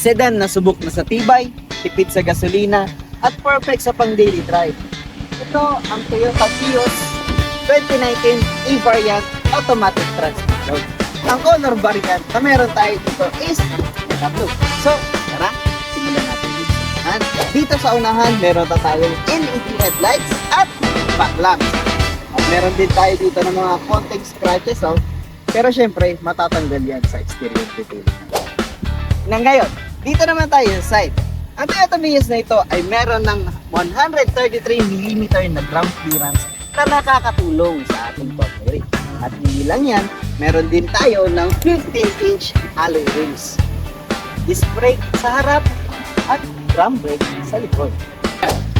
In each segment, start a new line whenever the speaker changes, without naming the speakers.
Sedan na subok na sa tibay, tipid sa gasolina, at perfect sa pang daily drive. Ito ang Toyota Vios 2019 E-Variant Automatic Transmission. Ang color variant na meron tayo dito is blue. So, tara, simulan natin dito. Dito sa unahan, meron na tayong LED headlights at fog lamps. At meron din tayo dito ng mga konting scratches, oh. Pero syempre, matatanggal yan sa exterior detail. Na ngayon, dito naman tayo sa side. Ang Toyota Vios na ito ay meron ng 133mm na ground clearance na nakakatulong sa ating pag-brake. At hindi lang yan, meron din tayo ng 15-inch alloy rims. Disc brake sa harap at drum brake sa likod.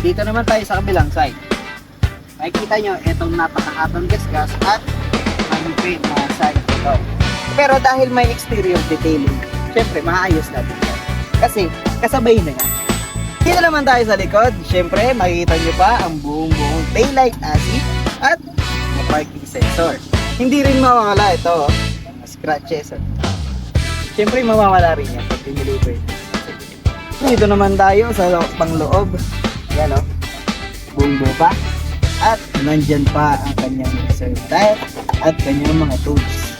Dito naman tayo sa kabilang side. Makikita nyo, itong napakakatong gasgas at manipid na side ito. Pero dahil may exterior detailing, syempre maayos natin yan. Kasi kasabay na nga. Dito naman tayo sa likod. Syempre makikita nyo pa ang buong taillight assist at parking sensor. Hindi rin mawawala ito, mga scratches. Syempre mawawala rin yan pag diniliver. Dito naman tayo sa pangloob. Yan, oh, buong pa. At nandyan pa ang kanyang reserve tire at kanyang mga tools.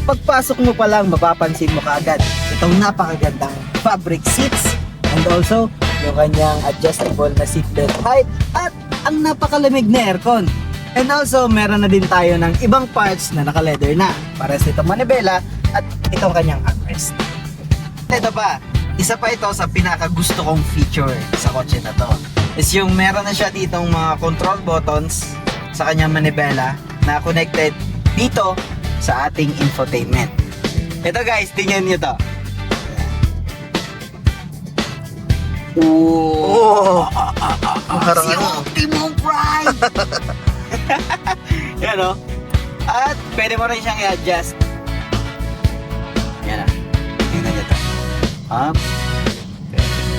Pagpasok mo pa lang, mapapansin mo kaagad itong napakagandang fabric seats and also yung kanyang adjustable na seatbelt height at ang napakalamig na aircon. And also, meron na din tayo ng ibang parts na naka-leather na. Pares itong manibela at itong kanyang armrest. Ito pa, isa pa ito sa pinakagusto kong feature sa kotse na to. Is yung meron na siya ditong mga control buttons sa kanyang manibela na connected dito sa ating infotainment. Ito guys, tingnan nyo to.
Oh,
Si Optimum Prime! Yan, o. At pwede mo rin siyang i-adjust. Yan, tingnan nyo to. Up.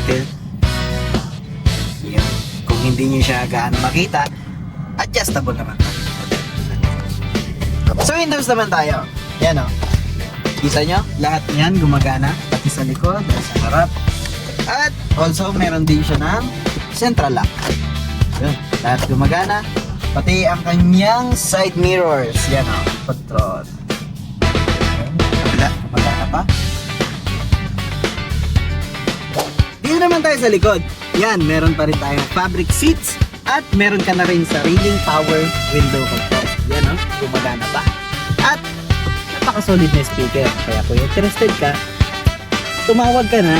Tilt. Yan. Kung hindi nyo siya gaano makita, adjustable naman. So windows naman tayo. Yan, o. Kita nyo? Lahat yan gumagana. Pati sa likod, sa harap. At also meron din siya ng central lock. Yun. Lahat gumagana. Pati ang kanyang side mirrors. Yan, o. Control. Wala. Gumagana pa. Dito naman tayo sa likod. Yan. Meron pa rin tayong fabric seats. At meron ka na rin sariling power window control. Yan, o. Gumagana pa. At napaka-solid na speaker. Kaya kung interested ka, tumawag ka na